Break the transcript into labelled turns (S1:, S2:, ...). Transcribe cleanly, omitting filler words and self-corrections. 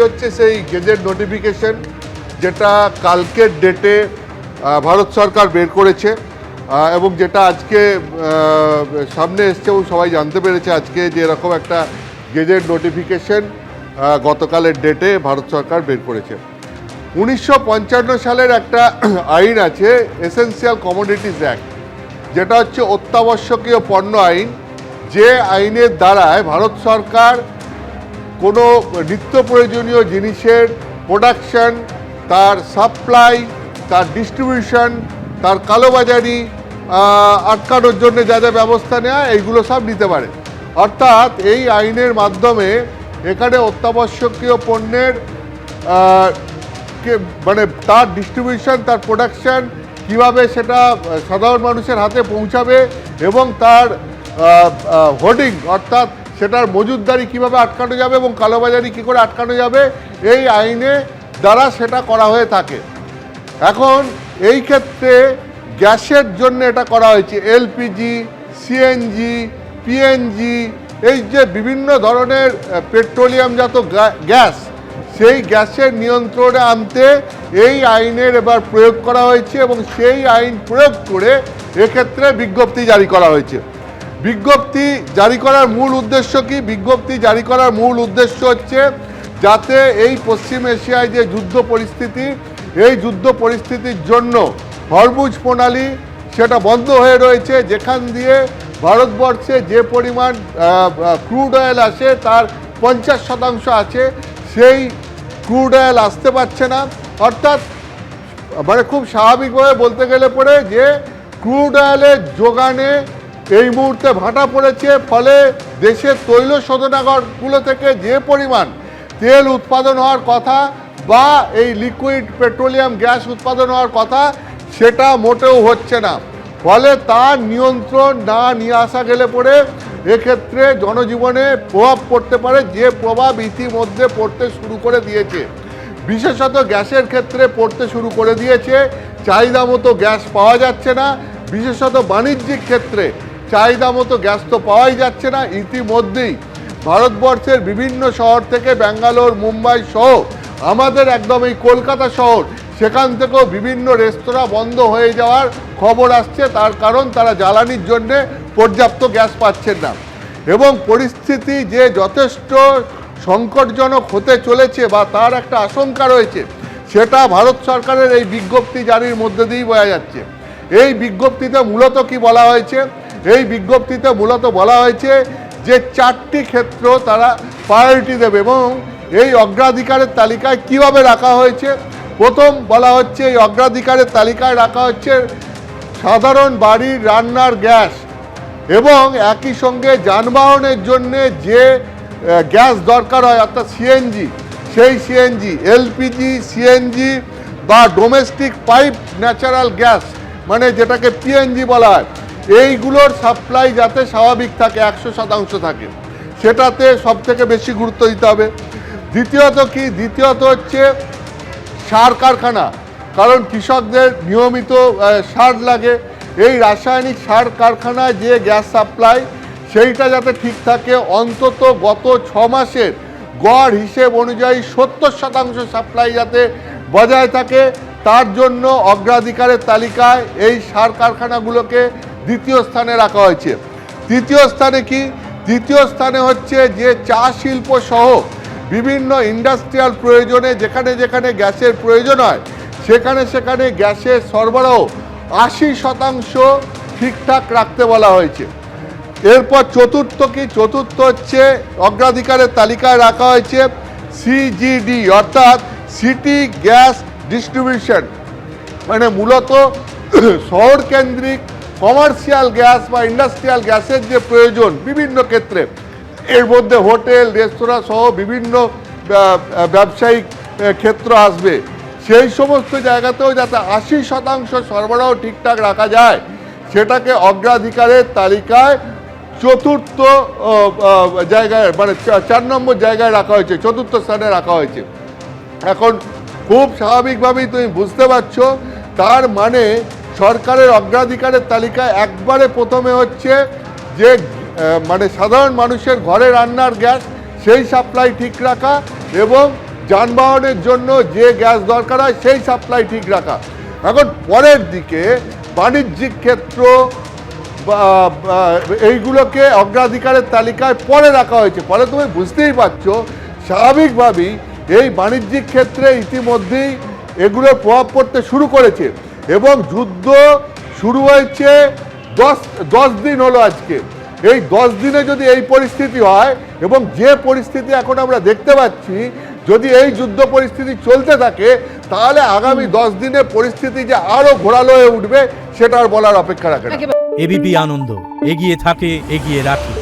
S1: হচ্ছে সেই gazette notification যেটা কালকের ডেটে ভারত সরকার বের করেছে এবং যেটা আজকে সামনে এসছে এবং সবাই জানতে পেরেছে আজকে যে এরকম একটা গেজেট নোটিফিকেশন গতকালের ডেটে ভারত সরকার বের করেছে। 1955 সালের একটা আইন আছে এসেন্সিয়াল কমোডিটিস অ্যাক্ট, যেটা হচ্ছে অত্যাবশ্যকীয় পণ্য আইন, যে আইনের দ্বারায় ভারত সরকার কোনো নিত্য প্রয়োজনীয় জিনিসের প্রোডাকশন, তার সাপ্লাই, তার ডিস্ট্রিবিউশন, তার কালোবাজারি আটকানোর জন্য যা যা ব্যবস্থা নেওয়া এইগুলো সব নিতে পারে। অর্থাৎ এই আইনের মাধ্যমে এখানে অত্যাবশ্যকীয় পণ্যের মানে তার ডিস্ট্রিবিউশন, তার প্রোডাকশন, কিভাবে সেটা সাধারণ মানুষের হাতে পৌঁছাবে এবং তার হোর্ডিং অর্থাৎ সেটার মজুতদারি কিভাবে আটকানো যাবে এবং কালোবাজারি কী করে আটকানো যাবে, এই আইনে দ্বারা সেটা করা হয়ে থাকে। এখন এই ক্ষেত্রে গ্যাসের জন্য এটা করা হয়েছে। এলপিজি, সিএনজি, পিএনজি, এই যে বিভিন্ন ধরনের পেট্রোলিয়ামজাত গ্যাস, সেই গ্যাসের নিয়ন্ত্রণে আনতে এই আইনের এবার প্রয়োগ করা হয়েছে এবং সেই আইন প্রয়োগ করে এক্ষেত্রে বিজ্ঞপ্তি জারি করা হয়েছে। বিজ্ঞপ্তি জারি করার মূল উদ্দেশ্য কি? বিজ্ঞপ্তি জারি করার মূল উদ্দেশ্য হচ্ছে যাতে এই পশ্চিম এশিয়ায় যে যুদ্ধ পরিস্থিতি, এই যুদ্ধ পরিস্থিতির জন্য হরমুজ প্রণালী সেটা বন্ধ হয়ে রয়েছে, যেখান দিয়ে ভারতবর্ষে যে পরিমাণ ক্রুড অয়েল আসে তার 50% আছে, সেই ক্রুড অয়েল আসতে পারছে না। অর্থাৎ মানে খুব স্বাভাবিকভাবে বলতে গেলে পরে যে ক্রুড অয়েলের যোগানে এই মুহূর্তে ভাটা পড়েছে, ফলে দেশের তৈল শোধনাগারগুলো থেকে যে পরিমাণ তেল উৎপাদন হওয়ার কথা বা এই লিকুইড পেট্রোলিয়াম গ্যাস উৎপাদন হওয়ার কথা সেটা মোটেও হচ্ছে না। ফলে তার নিয়ন্ত্রণ না নিয়ে আসা গেলে পরে এক্ষেত্রে জনজীবনে প্রভাব পড়তে পারে, যে প্রভাব ইতিমধ্যে পড়তে শুরু করে দিয়েছে। বিশেষত গ্যাসের ক্ষেত্রে পড়তে শুরু করে দিয়েছে। চাহিদা মতো গ্যাস পাওয়া যাচ্ছে না, বিশেষত বাণিজ্যিক ক্ষেত্রে চাহিদা মতো গ্যাস তো পাওয়াই যাচ্ছে না। ইতিমধ্যেই ভারতবর্ষের বিভিন্ন শহর থেকে ব্যাঙ্গালোর, মুম্বাই সহ আমাদের একদম এই কলকাতা শহর, সেখান থেকেও বিভিন্ন রেস্তোরাঁ বন্ধ হয়ে যাওয়ার খবর আসছে। তার কারণ তারা জ্বালানির জন্যে পর্যাপ্ত গ্যাস পাচ্ছেন না এবং পরিস্থিতি যে যথেষ্ট সংকটজনক হতে চলেছে বা তার একটা আশঙ্কা রয়েছে, সেটা ভারত সরকারের এই বিজ্ঞপ্তি জারির মধ্যে দিয়েই বোঝা যাচ্ছে। এই বিজ্ঞপ্তিতে মূলত কি বলা হয়েছে? এই বিজ্ঞপ্তিতে মূলত বলা হয়েছে যে 4টি ক্ষেত্র তারা প্রায়োরিটি দেবে এবং এই অগ্রাধিকারের তালিকায় কিভাবে রাখা হয়েছে। প্রথম বলা হচ্ছে এই অগ্রাধিকারের তালিকায় রাখা হচ্ছে সাধারণ বাড়ির রান্নার গ্যাস এবং একই সঙ্গে যানবাহনের জন্য যে গ্যাস দরকার হয় অর্থাৎ সিএনজি, সেই সিএনজি, এলপিজি, সিএনজি বা ডোমেস্টিক পাইপ ন্যাচারাল গ্যাস মানে যেটাকে পিএনজি বলা হয়, এইগুলোর সাপ্লাই যাতে স্বাভাবিক থাকে, 100% থাকে, সেটাতে সবথেকে বেশি গুরুত্ব দিতে হবে। দ্বিতীয়ত কি? দ্বিতীয়ত হচ্ছে সার কারখানা, কারণ কৃষকদের নিয়মিত সার লাগে। এই রাসায়নিক সার কারখানায় যে গ্যাস সাপ্লাই সেইটা যাতে ঠিক থাকে, অন্তত গত 6 মাসের গড় হিসেব অনুযায়ী 70% সাপ্লাই যাতে বজায় থাকে, তার জন্য অগ্রাধিকারের তালিকায় এই সার কারখানাগুলোকে দ্বিতীয় স্থানে রাখা হয়েছে। তৃতীয় স্থানে কি? তৃতীয় স্থানে হচ্ছে যে চা শিল্প সহ বিভিন্ন ইন্ডাস্ট্রিয়াল প্রয়োজনে যেখানে যেখানে গ্যাসের প্রয়োজন হয় সেখানে সেখানে গ্যাসের সরবরাহ 80% ঠিকঠাক রাখতে বলা হয়েছে। এরপর চতুর্থ কি? চতুর্থ হচ্ছে অগ্রাধিকারের তালিকায় রাখা হয়েছে সিজিডি অর্থাৎ সিটি গ্যাস ডিস্ট্রিবিউশন, মানে মূলত শহর কেন্দ্রিক কমার্শিয়াল গ্যাস বা ইন্ডাস্ট্রিয়াল গ্যাসের যে প্রয়োজন বিভিন্ন ক্ষেত্রে, এর মধ্যে হোটেল, রেস্তোরাঁ সহ বিভিন্ন ব্যবসায়িক ক্ষেত্র আসবে, সেই সমস্ত জায়গাতেও যাতে 80% সরবরাহ ঠিকঠাক রাখা যায় সেটাকে অগ্রাধিকারের তালিকায় চতুর্থ জায়গায় মানে 4 নম্বর জায়গায় রাখা হয়েছে, চতুর্থ স্থানে রাখা হয়েছে। এখন খুব স্বাভাবিকভাবেই তুমি বুঝতে পারছো, তার মানে সরকারের অগ্রাধিকারের তালিকায় একবারে প্রথমে হচ্ছে যে মানে সাধারণ মানুষের ঘরে রান্নার গ্যাস সেই সাপ্লাই ঠিক রাখা এবং যানবাহনের জন্য যে গ্যাস দরকার হয় সেই সাপ্লাই ঠিক রাখা। এখন পরের দিকে বাণিজ্যিক ক্ষেত্র এইগুলোকে অগ্রাধিকারের তালিকায় পরে রাখা হয়েছে। ফলে তুমি বুঝতেই পারছো স্বাভাবিকভাবেই এই বাণিজ্যিক ক্ষেত্রে ইতিমধ্যেই এগুলোর প্রভাব পড়তে শুরু করেছে এবং যুদ্ধ শুরু হয়েছে 10 দিন হলো আজকে। এই 10 দিনে যদি এই পরিস্থিতি হয় এবং যে পরিস্থিতি এখন আমরা দেখতে পাচ্ছি, যদি এই যুদ্ধ পরিস্থিতি চলতে থাকে তাহলে আগামী 10 দিনে পরিস্থিতি যে আরো ঘোরালো হয়ে উঠবে সেটা আর বলার অপেক্ষা রাখে না।
S2: এবিপি আনন্দ, এগিয়ে থাকে, এগিয়ে রাখে।